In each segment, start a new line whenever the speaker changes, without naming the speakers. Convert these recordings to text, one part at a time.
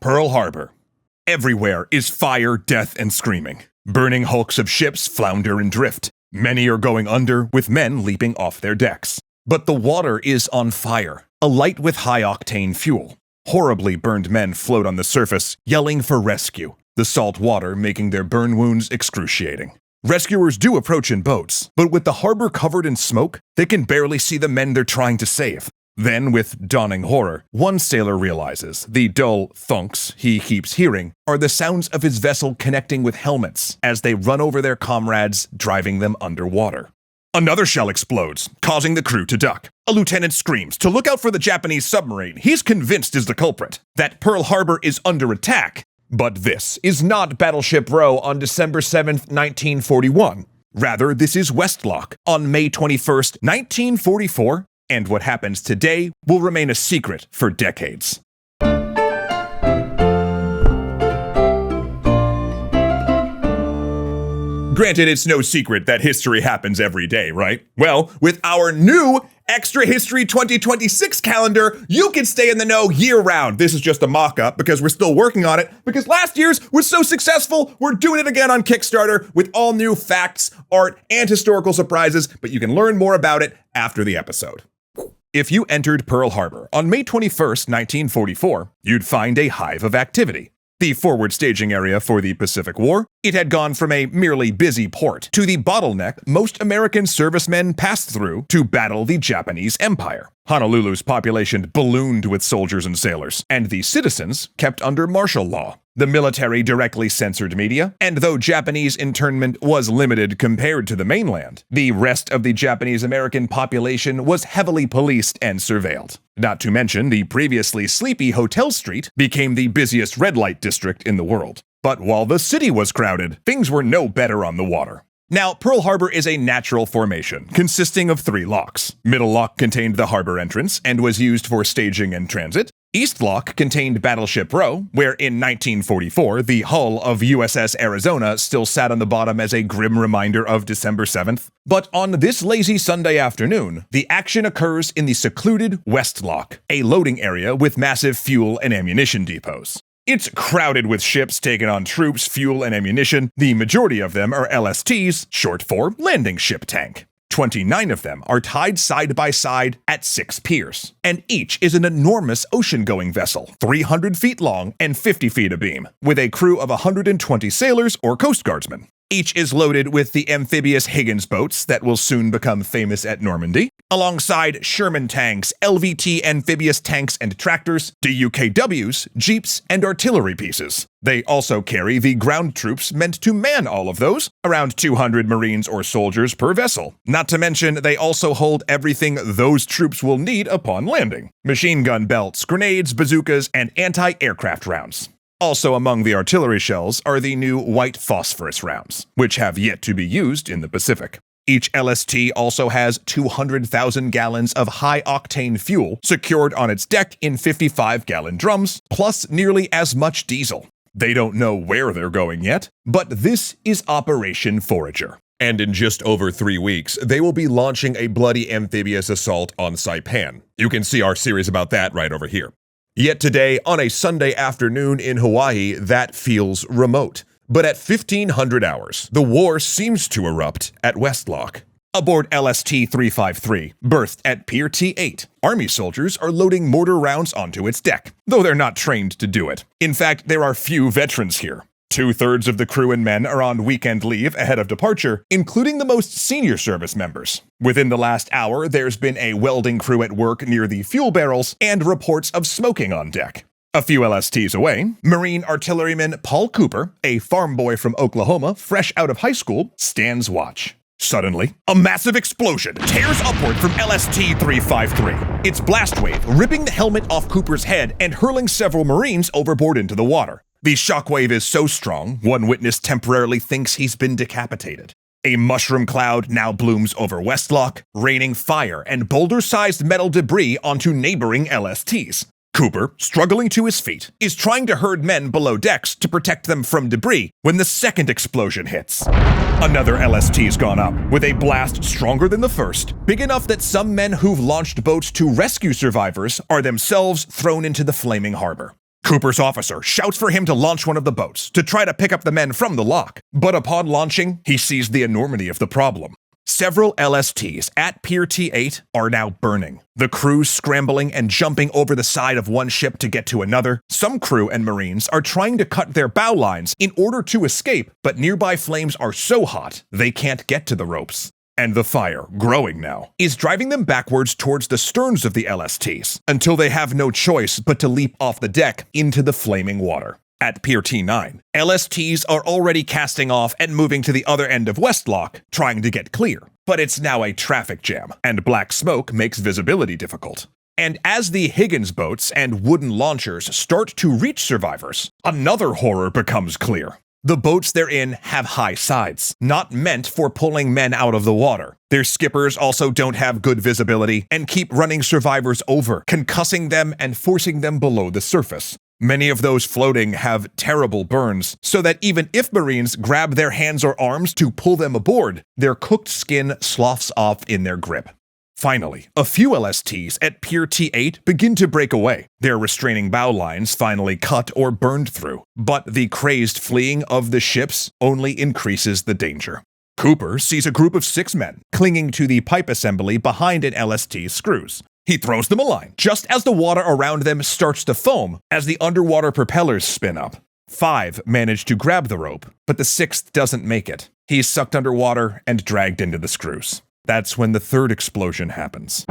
Pearl Harbor. Everywhere is fire, death, and screaming. Burning hulks of ships flounder and drift. Many are going under, with men leaping off their decks. But the water is on fire, alight with high-octane fuel. Horribly burned men float on the surface, yelling for rescue, the salt water making their burn wounds excruciating. Rescuers do approach in boats, but with the harbor covered in smoke, they can barely see the men they're trying to save. Then, with dawning horror, one sailor realizes the dull thunks he keeps hearing are the sounds of his vessel connecting with helmets as they run over their comrades, driving them underwater. Another shell explodes, causing the crew to duck. A lieutenant screams to look out for the Japanese submarine he's convinced is the culprit, that Pearl Harbor is under attack. But this is not Battleship Row on December 7th, 1941. Rather, this is West Loch on May 21st, 1944, and what happens today will remain a secret for decades. Granted, it's no secret that history happens every day, right? Well, with our new Extra History 2026 calendar, you can stay in the know year-round. This is just a mock-up because we're still working on it, because last year's was so successful, we're doing it again on Kickstarter with all new facts, art, and historical surprises, but you can learn more about it after the episode. If you entered Pearl Harbor on May 21st, 1944, you'd find a hive of activity. The forward staging area for the Pacific War, it had gone from a merely busy port to the bottleneck most American servicemen passed through to battle the Japanese Empire. Honolulu's population ballooned with soldiers and sailors, and the citizens kept under martial law. The military directly censored media, and though Japanese internment was limited compared to the mainland, the rest of the Japanese-American population was heavily policed and surveilled. Not to mention, the previously sleepy Hotel Street became the busiest red light district in the world. But while the city was crowded, things were no better on the water. Now, Pearl Harbor is a natural formation, consisting of 3 locks. Middle Loch contained the harbor entrance and was used for staging and transit. East Loch contained Battleship Row, where in 1944, the hull of USS Arizona still sat on the bottom as a grim reminder of December 7th. But on this lazy Sunday afternoon, the action occurs in the secluded West Loch, a loading area with massive fuel and ammunition depots. It's crowded with ships taking on troops, fuel, and ammunition. The majority of them are LSTs, short for Landing Ship Tank. 29 of them are tied side by side at 6 piers, and each is an enormous ocean-going vessel, 300 feet long and 50 feet abeam, with a crew of 120 sailors or Coast Guardsmen. Each is loaded with the amphibious Higgins boats that will soon become famous at Normandy, alongside Sherman tanks, LVT amphibious tanks and tractors, DUKWs, jeeps, and artillery pieces. They also carry the ground troops meant to man all of those, around 200 Marines or soldiers per vessel. Not to mention, they also hold everything those troops will need upon landing: machine gun belts, grenades, bazookas, and anti-aircraft rounds. Also among the artillery shells are the new white phosphorus rounds, which have yet to be used in the Pacific. Each LST also has 200,000 gallons of high-octane fuel secured on its deck in 55-gallon drums, plus nearly as much diesel. They don't know where they're going yet, but this is Operation Forager. And in just over 3 weeks, they will be launching a bloody amphibious assault on Saipan. You can see our series about that right over here. Yet today, on a Sunday afternoon in Hawaii, that feels remote. But at 1500 hours, the war seems to erupt at West Loch. Aboard LST-353, berthed at Pier T8, Army soldiers are loading mortar rounds onto its deck, though they're not trained to do it. In fact, there are few veterans here. 2/3 of the crew and men are on weekend leave ahead of departure, including the most senior service members. Within the last hour, there's been a welding crew at work near the fuel barrels and reports of smoking on deck. A few LSTs away, Marine Artilleryman Paul Cooper, a farm boy from Oklahoma fresh out of high school, stands watch. Suddenly, a massive explosion tears upward from LST-353, its blast wave ripping the helmet off Cooper's head and hurling several Marines overboard into the water. The shockwave is so strong, one witness temporarily thinks he's been decapitated. A mushroom cloud now blooms over West Loch, raining fire and boulder-sized metal debris onto neighboring LSTs. Cooper, struggling to his feet, is trying to herd men below decks to protect them from debris when the second explosion hits. Another LST's gone up, with a blast stronger than the first, big enough that some men who've launched boats to rescue survivors are themselves thrown into the flaming harbor. Cooper's officer shouts for him to launch one of the boats to try to pick up the men from the loch, but upon launching, he sees the enormity of the problem. Several LSTs at Pier T8 are now burning. The crew scrambling and jumping over the side of one ship to get to another. Some crew and Marines are trying to cut their bow lines in order to escape, but nearby flames are so hot they can't get to the ropes. And the fire, growing now, is driving them backwards towards the sterns of the LSTs, until they have no choice but to leap off the deck into the flaming water. At Pier T9, LSTs are already casting off and moving to the other end of West Loch, trying to get clear. But it's now a traffic jam, and black smoke makes visibility difficult. And as the Higgins boats and wooden launchers start to reach survivors, another horror becomes clear. The boats they're in have high sides, not meant for pulling men out of the water. Their skippers also don't have good visibility and keep running survivors over, concussing them and forcing them below the surface. Many of those floating have terrible burns, so that even if Marines grab their hands or arms to pull them aboard, their cooked skin sloughs off in their grip. Finally, a few LSTs at Pier T8 begin to break away, their restraining bow lines finally cut or burned through, but the crazed fleeing of the ships only increases the danger. Cooper sees a group of 6 men clinging to the pipe assembly behind an LST's screws. He throws them a line, just as the water around them starts to foam as the underwater propellers spin up. 5 manage to grab the rope, but the 6th doesn't make it. He's sucked underwater and dragged into the screws. That's when the 3rd explosion happens.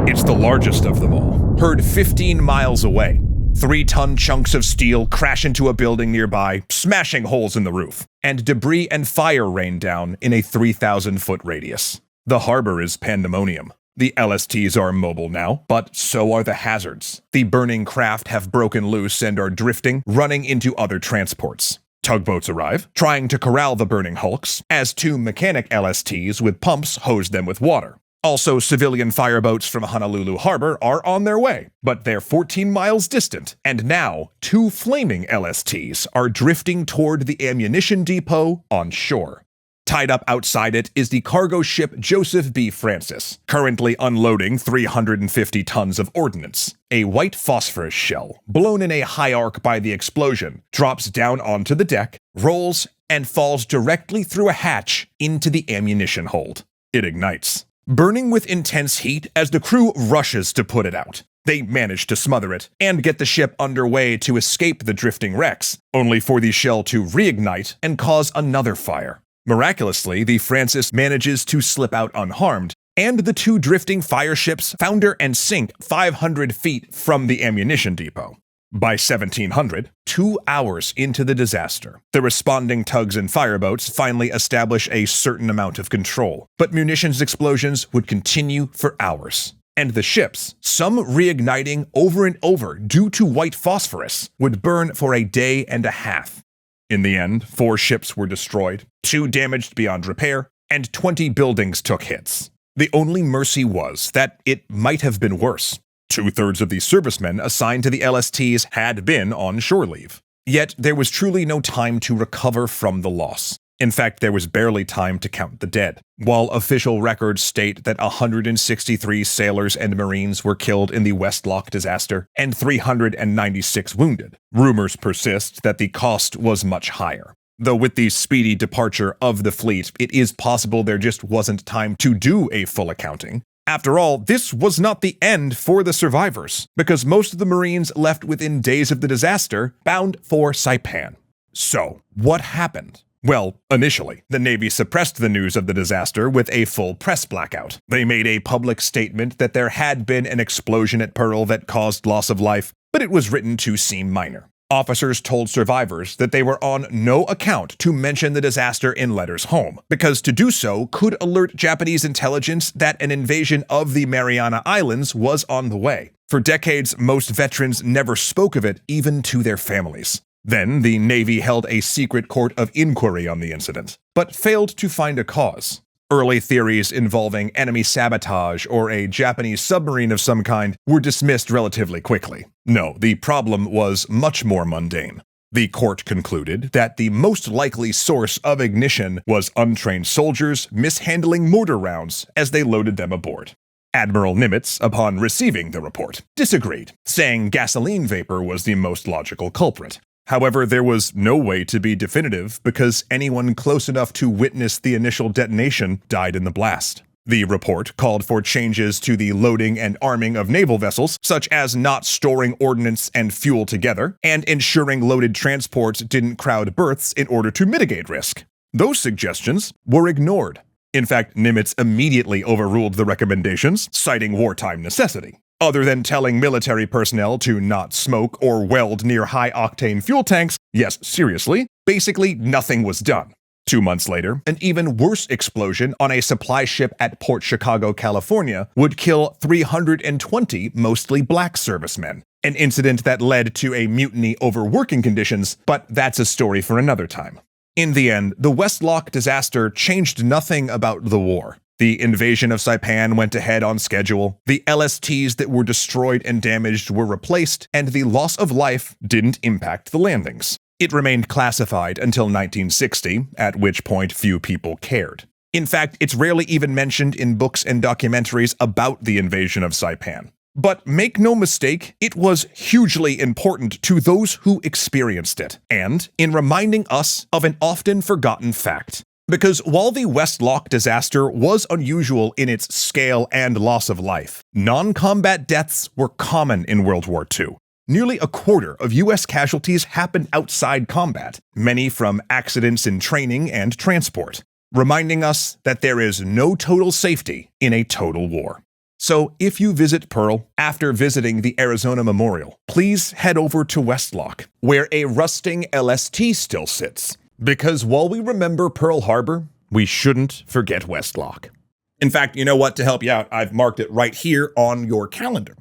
It's the largest of them all, heard 15 miles away. 3-ton chunks of steel crash into a building nearby, smashing holes in the roof, and debris and fire rain down in a 3,000-foot radius. The harbor is pandemonium. The LSTs are mobile now, but so are the hazards. The burning craft have broken loose and are drifting, running into other transports. Tugboats arrive, trying to corral the burning hulks, as 2 mechanic LSTs with pumps hose them with water. Also, civilian fireboats from Honolulu Harbor are on their way, but they're 14 miles distant, and now 2 flaming LSTs are drifting toward the ammunition depot on shore. Tied up outside it is the cargo ship Joseph B. Francis, currently unloading 350 tons of ordnance. A white phosphorus shell, blown in a high arc by the explosion, drops down onto the deck, rolls, and falls directly through a hatch into the ammunition hold. It ignites, burning with intense heat as the crew rushes to put it out. They manage to smother it and get the ship underway to escape the drifting wrecks, only for the shell to reignite and cause another fire. Miraculously, the Francis manages to slip out unharmed, and the 2 drifting fire ships founder and sink 500 feet from the ammunition depot. By 1700, 2 hours into the disaster, the responding tugs and fireboats finally establish a certain amount of control, but munitions explosions would continue for hours. And the ships, some reigniting over and over due to white phosphorus, would burn for a day and a half. In the end, 4 ships were destroyed, 2 damaged beyond repair, and 20 buildings took hits. The only mercy was that it might have been worse. 2/3 of the servicemen assigned to the LSTs had been on shore leave. Yet there was truly no time to recover from the loss. In fact, there was barely time to count the dead. While official records state that 163 sailors and Marines were killed in the West Loch disaster and 396 wounded, rumors persist that the cost was much higher. Though with the speedy departure of the fleet, it is possible there just wasn't time to do a full accounting. After all, this was not the end for the survivors, because most of the Marines left within days of the disaster bound for Saipan. So, what happened? Well, initially, the Navy suppressed the news of the disaster with a full press blackout. They made a public statement that there had been an explosion at Pearl that caused loss of life, but it was written to seem minor. Officers told survivors that they were on no account to mention the disaster in letters home, because to do so could alert Japanese intelligence that an invasion of the Mariana Islands was on the way. For decades, most veterans never spoke of it even to their families. Then, the Navy held a secret court of inquiry on the incident, but failed to find a cause. Early theories involving enemy sabotage or a Japanese submarine of some kind were dismissed relatively quickly. No, the problem was much more mundane. The court concluded that the most likely source of ignition was untrained soldiers mishandling mortar rounds as they loaded them aboard. Admiral Nimitz, upon receiving the report, disagreed, saying gasoline vapor was the most logical culprit. However, there was no way to be definitive because anyone close enough to witness the initial detonation died in the blast. The report called for changes to the loading and arming of naval vessels, such as not storing ordnance and fuel together, and ensuring loaded transports didn't crowd berths in order to mitigate risk. Those suggestions were ignored. In fact, Nimitz immediately overruled the recommendations, citing wartime necessity. Other than telling military personnel to not smoke or weld near high-octane fuel tanks, yes, seriously, basically nothing was done. 2 months later, an even worse explosion on a supply ship at Port Chicago, California, would kill 320 mostly black servicemen, an incident that led to a mutiny over working conditions, but that's a story for another time. In the end, the West Loch disaster changed nothing about the war. The invasion of Saipan went ahead on schedule, the LSTs that were destroyed and damaged were replaced, and the loss of life didn't impact the landings. It remained classified until 1960, at which point few people cared. In fact, it's rarely even mentioned in books and documentaries about the invasion of Saipan. But make no mistake, it was hugely important to those who experienced it, and in reminding us of an often forgotten fact. Because while the West Loch disaster was unusual in its scale and loss of life, non-combat deaths were common in World War II. Nearly a quarter of U.S. casualties happened outside combat, many from accidents in training and transport, reminding us that there is no total safety in a total war. So if you visit Pearl after visiting the Arizona Memorial, please head over to West Loch, where a rusting LST still sits. Because while we remember Pearl Harbor, we shouldn't forget West Loch. In fact, you know what? To help you out, I've marked it right here on your calendar.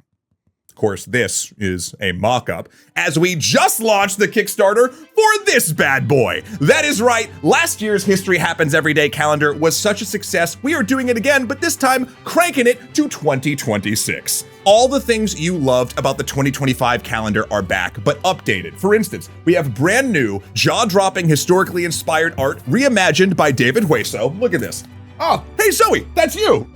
Of course, this is a mock-up, as we just launched the Kickstarter for this bad boy. That is right, last year's History Happens Every Day calendar was such a success, we are doing it again, but this time cranking it to 2026. All the things you loved about the 2025 calendar are back, but updated. For instance, we have brand new, jaw-dropping, historically inspired art reimagined by David Hueso. Look at this. Oh, hey Zoe, that's you!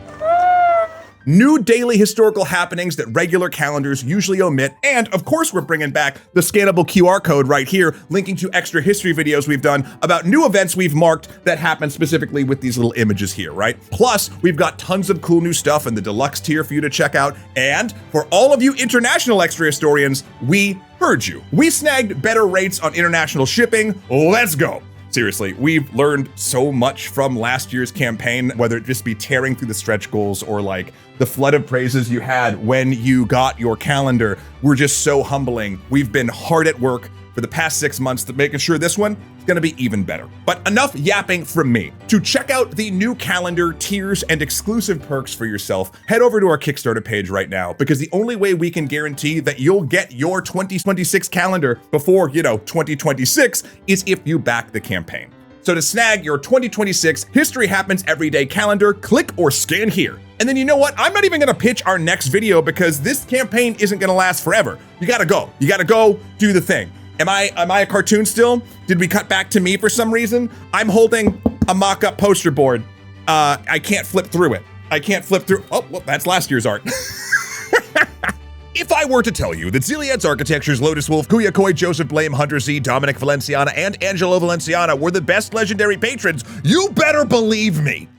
New daily historical happenings that regular calendars usually omit, and of course we're bringing back the scannable QR code right here, linking to extra history videos we've done about new events we've marked that happen specifically with these little images here, right? Plus, we've got tons of cool new stuff in the deluxe tier for you to check out, and for all of you international extra historians, we heard you. We snagged better rates on international shipping. Let's go. Seriously, we've learned so much from last year's campaign, whether it just be tearing through the stretch goals or like the flood of praises you had when you got your calendar were just so humbling. We've been hard at work for the past 6 months to making sure this one is gonna be even better. But enough yapping from me. To check out the new calendar, tiers, and exclusive perks for yourself, head over to our Kickstarter page right now, because the only way we can guarantee that you'll get your 2026 calendar before, 2026 is if you back the campaign. So to snag your 2026 History Happens Every Day calendar, click or scan here. And then you know what? I'm not even gonna pitch our next video because this campaign isn't gonna last forever. You gotta go. You gotta go do the thing. Am I a cartoon still? Did we cut back to me for some reason? I'm holding a mock-up poster board. I can't flip through it. I can't flip through. Oh, well, that's last year's art. If I were to tell you that Ziliad's Architectures, Lotus Wolf, Kuya Koi, Joseph Blame, Hunter Z, Dominic Valenciana, and Angelo Valenciana were the best legendary patrons, you better believe me.